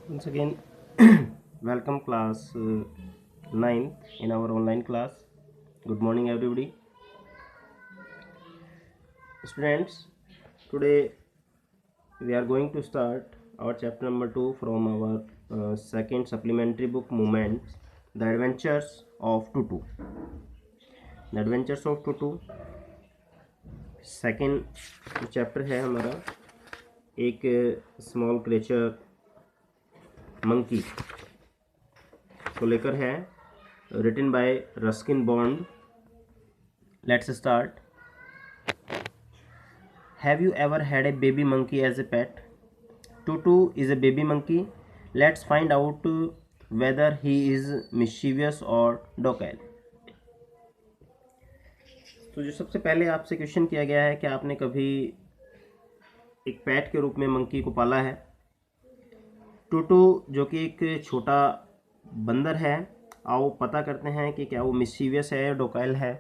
Once again, welcome class 9 in our online class. Good morning, everybody. Students, today we are going to start our chapter number 2 from our second supplementary book, Moments, The Adventures of Tutu. The Adventures of Tutu. Second chapter है हमारा एक small creature monkey को लेकर है, written by Ruskin Bond. Let's start. Have you ever had a baby monkey as a pet? Tutu is a baby monkey. Let's find out whether he is mischievous or docile. तो जो सबसे पहले आपसे question किया गया है कि आपने कभी एक पेट के रूप में मंकी को पाला है. टूटू जो कि एक छोटा बंदर है, आओ पता करते हैं कि क्या वो मिस्चीवियस है या डोकाइल है.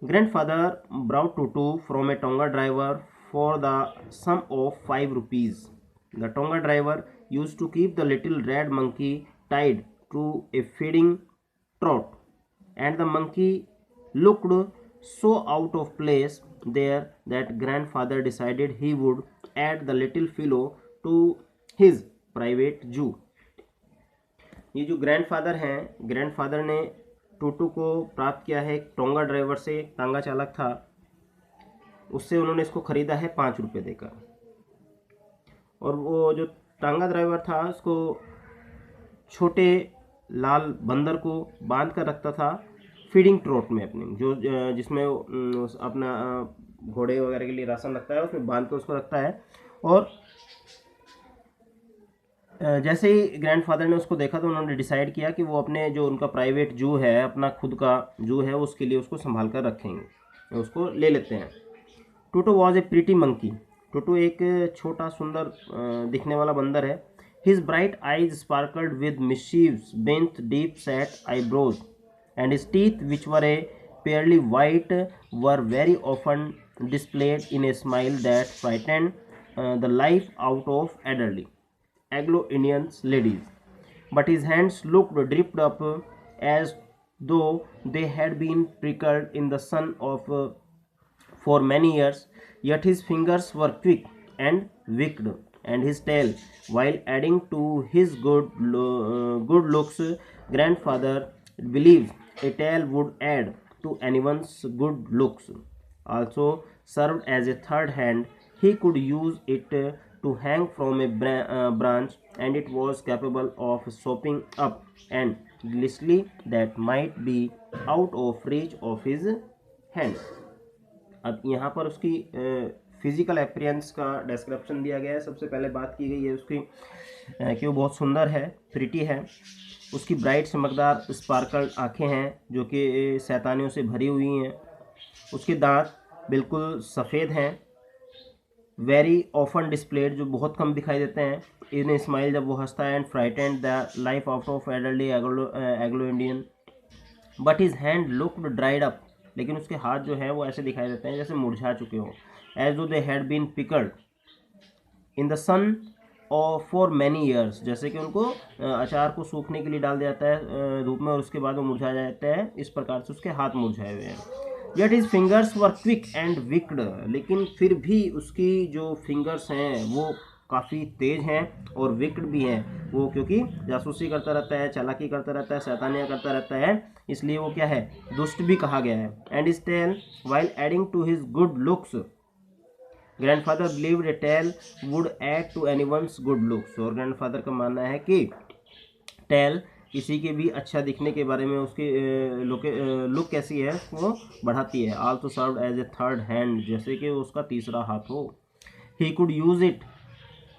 Grandfather brought Toto from a tonga driver for the sum of 5 rupees. The Tonga driver used to keep the little red monkey tied to a feeding trough, and the monkey looked so out of place there that grandfather decided he would add the little fellow to his private zoo. ये जो grandfather हैं, grandfather ने टूटू को प्राप्त किया है एक tonga driver से, टांगा चालक था, उससे उन्होंने इसको ख़रीदा है 5 रुपये देकर. और वो जो टांगा ड्राइवर था उसको छोटे लाल बंदर को बांध कर रखता था फीडिंग ट्रॉट में अपने, जो जिसमें अपना घोड़े वगैरह के लिए राशन रखता है, उसमें बांध कर उसको रखता है. और जैसे ही ग्रैंडफादर ने उसको देखा तो उन्होंने डिसाइड किया कि वो अपने जो उनका प्राइवेट जू है, अपना खुद का जू है, उसके लिए उसको संभाल कर रखेंगे, उसको ले लेते हैं. Toto was a pretty monkey. Toto एक छोटा सुंदर दिखने वाला बंदर है. His bright eyes sparkled with mischief beneath deep set eyebrows and his teeth which were a pearly white were very often displayed in a smile that frightened the life out of elderly Anglo-Indians ladies. But his hands looked dripped up as though they had been prickled in the sun of for many years, yet his fingers were quick and wicked, and his tail, while adding to his good looks, grandfather believed a tail would add to anyone's good looks, also served as a third hand. He could use it to hang from a branch, and it was capable of sopping up and glistening that might be out of reach of his hands. अब यहाँ पर उसकी physical appearance का description दिया गया है. सबसे पहले बात की गई है उसकी कि वो बहुत सुंदर है, प्रिटी है. उसकी ब्राइट चमकदार स्पार्कल आँखें हैं जो कि शैतानियों से भरी हुई हैं. उसके दांत बिल्कुल सफ़ेद हैं. वेरी ऑफन डिस्प्लेड, जो बहुत कम दिखाई देते हैं. इन स्माइल, जब वो हंसता है. And frightened the life out of elderly Anglo Indian. But his hand looked dried up, लेकिन उसके हाथ जो है वो ऐसे दिखाई देते हैं जैसे मुरझा चुके हों. As though they had been pickled in the sun और फॉर मैनी ईयर्स, जैसे कि उनको अचार को सूखने के लिए डाल दिया जाता है धूप में और उसके बाद वो मुरझा जाते हैं. इस प्रकार से उसके हाथ मुरझाए हुए हैं. Yet his fingers were quick and wicked, लेकिन फिर भी उसकी जो फिंगर्स हैं वो काफ़ी तेज हैं और विक्ड भी हैं. वो क्योंकि जासूसी करता रहता है, चालाकी करता रहता है, शैतानियाँ करता रहता है, इसलिए वो क्या है, दुष्ट भी कहा गया है. And his tail, while adding to his good looks, grandfather believed a tail would add to anyone's good looks. और ग्रैंडफादर का मानना है कि टेल किसी के भी अच्छा दिखने के बारे में उसकी लुक कैसी है वो बढ़ाती है. Also served as a third hand, जैसे कि उसका तीसरा हाथ हो. He could use it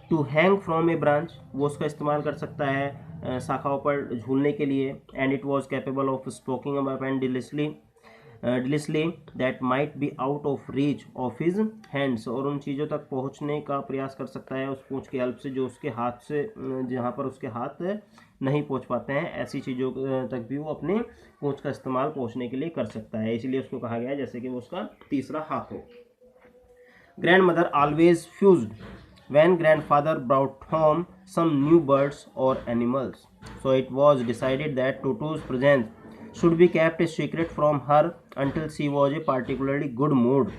to hang from a branch, वो उसका इस्तेमाल कर सकता है शाखाओं पर झूलने के लिए. And it was capable of scooping up and delicacies that might be out of reach of his hands, और उन चीज़ों तक पहुंचने का प्रयास कर सकता है उस पूंछ की हेल्प से जो उसके हाथ से, जहां पर उसके हाथ नहीं पहुंच पाते हैं, ऐसी चीज़ों तक भी वो अपने पूंछ का इस्तेमाल पहुंचने के लिए कर सकता है. इसलिए उसको कहा गया है जैसे कि वो उसका तीसरा हाथ हो. Grand mother always fused when grandfather brought home some new birds or animals. So it was decided that Tutu's presence should be kept a secret from her until she was a particularly good mood.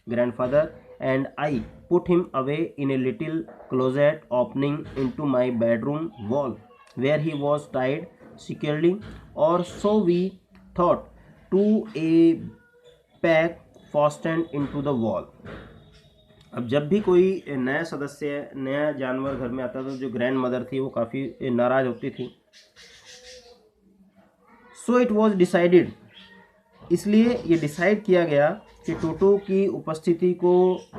Grandfather and I put him away in a little closet opening into my bedroom wall, where he was tied securely, or so we thought, to a peg fastened into the wall. अब जब भी कोई नया सदस्य, नया जानवर घर में आता था, जो ग्रैंड मदर थी वो काफ़ी नाराज़ होती थी. सो इट वॉज डिसाइडेड, इसलिए ये डिसाइड किया गया कि टोटो की उपस्थिति को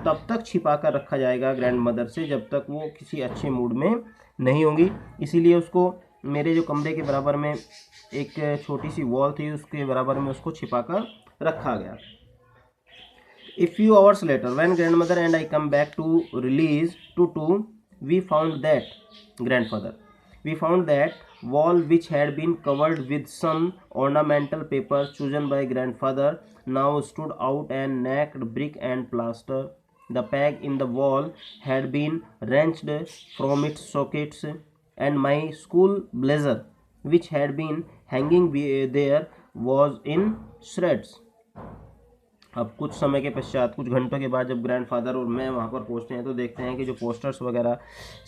तब तक छिपा कर रखा जाएगा ग्रैंड मदर से जब तक वो किसी अच्छे मूड में नहीं होंगी. इसीलिए उसको मेरे जो कमरे के बराबर में एक छोटी सी वॉल थी उसके बराबर में उसको छिपा कर रखा गया. A few hours later, when grandmother and I come back to release Tutu, we found that wall, which had been covered with some ornamental papers chosen by grandfather, now stood out and naked brick and plaster. The peg in the wall had been wrenched from its sockets, and my school blazer, which had been hanging there, was in shreds. अब कुछ समय के पश्चात, कुछ घंटों के बाद, जब ग्रैंडफादर और मैं वहाँ पर पहुँचते हैं तो देखते हैं कि जो पोस्टर्स वगैरह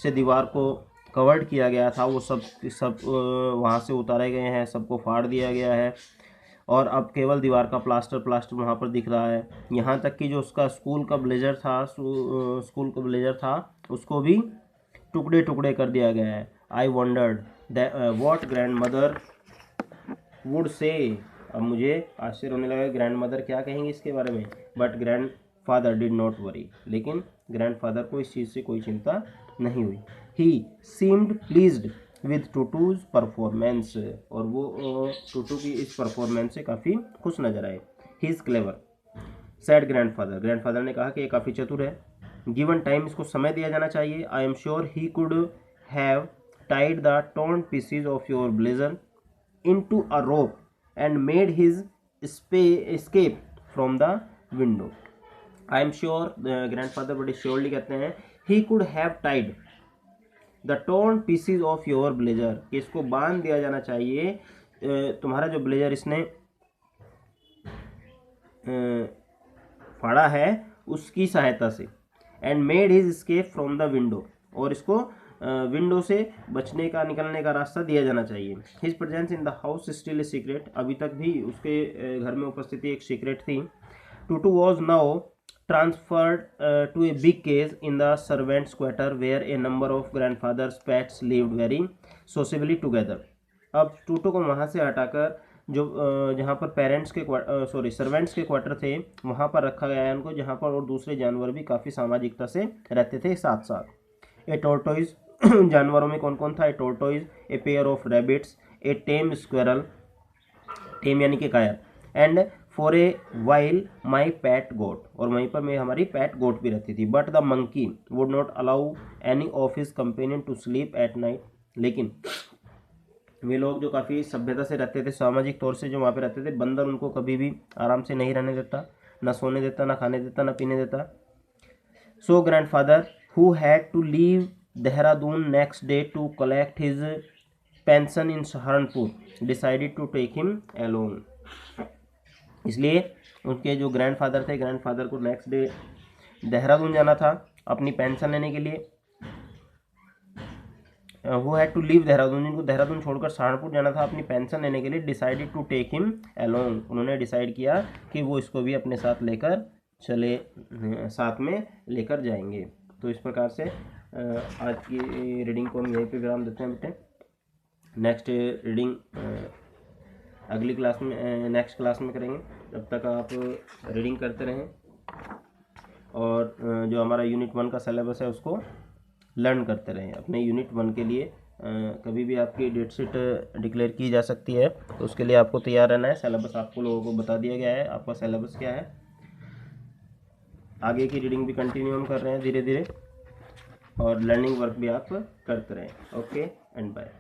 से दीवार को कवर्ड किया गया था वो सब वहाँ से उतारे गए हैं, सबको फाड़ दिया गया है और अब केवल दीवार का प्लास्टर वहाँ पर दिख रहा है. यहाँ तक कि जो उसका स्कूल का ब्लेजर था उसको भी टुकड़े टुकड़े कर दिया गया है. आई wandered what grand mother would say. अब मुझे आश्चर्य होने लगा ग्रैंड मदर क्या कहेंगे इसके बारे में. But grand father did not worry, लेकिन ग्रैंड फादर को इस चीज़ से कोई चिंता नहीं हुई. ही सीम्ड प्लीज्ड विद टूटूज परफॉर्मेंस, और वो टूटू की इस परफॉर्मेंस से काफ़ी खुश नजर आए. He is clever sad grandfather, grandfather ने कहा कि ये काफ़ी चतुर है. गिवन टाइम, इसको समय दिया जाना चाहिए. I am sure he could have tied the torn PCs of your blazer into a rope and made his escape from the window. I am sure, grandfather बड़े surely कहते हैं, he could have tied the torn pieces of your blazer, कि इसको बांध दिया जाना चाहिए तुम्हारा जो ब्लेजर इसने फाड़ा है उसकी सहायता से. and made his escape from the window, और इसको विंडो से बचने का, निकलने का रास्ता दिया जाना चाहिए. His presence in the house still a secret, अभी तक भी उसके घर में उपस्थिति एक सीक्रेट थी. Toto was now transferred to a big cage in the servants' quarter where a number of grandfather's pets lived very sociably together. अब टूटू को वहाँ से हटाकर जो जहाँ पर सर्वेंट्स के क्वार्टर थे वहाँ पर रखा गया है उनको, जहाँ पर और दूसरे जानवर भी काफ़ी सामाजिकता से रहते थे साथ साथ. ए टोर्टोइज, जानवरों में कौन कौन था. A tortoise, a pair of rabbits, a tame squirrel, tame यानी कि कायर, and for a while my pet goat, और वहीं पर हमारी पैट गोट भी रहती थी. But the monkey would not allow any of his companion to sleep at night, लेकिन वे लोग जो काफ़ी सभ्यता से रहते थे, सामाजिक तौर से जो वहाँ पे रहते थे, बंदर उनको कभी भी आराम से नहीं रहने देता, ना सोने देता, ना खाने देता, ना पीने देता. सो grandfather, who had to leave Dehradun next day to collect his pension in Saharanpur, decided to take him along. इसलिए उनके जो ग्रैंडफादर थे, ग्रैंडफादर को नेक्स्ट डे देहरादून जाना था अपनी पेंशन लेने के लिए. वो हैड टू लीव देहरादून, जिनको देहरादून छोड़कर सहारनपुर जाना था अपनी पेंशन लेने के लिए. Decided to take him along, उन्होंने डिसाइड किया कि वो इसको भी अपने साथ लेकर साथ में लेकर जाएंगे. तो इस प्रकार से आज की रीडिंग को हम यहीं पे विराम देते हैं बेटे. नेक्स्ट रीडिंग अगली क्लास में, नेक्स्ट क्लास में करेंगे. तब तक आप रीडिंग करते रहें और जो हमारा यूनिट 1 का सिलेबस है उसको लर्न करते रहें. अपने यूनिट 1 के लिए कभी भी आपकी डेट शीट डिक्लेयर की जा सकती है, तो उसके लिए आपको तैयार रहना है. सिलेबस आपको लोगों को बता दिया गया है, आपका सिलेबस क्या है. आगे की रीडिंग भी कंटिन्यू हम कर रहे हैं धीरे धीरे, और लर्निंग वर्क भी आप करते रहें. Okay and bye.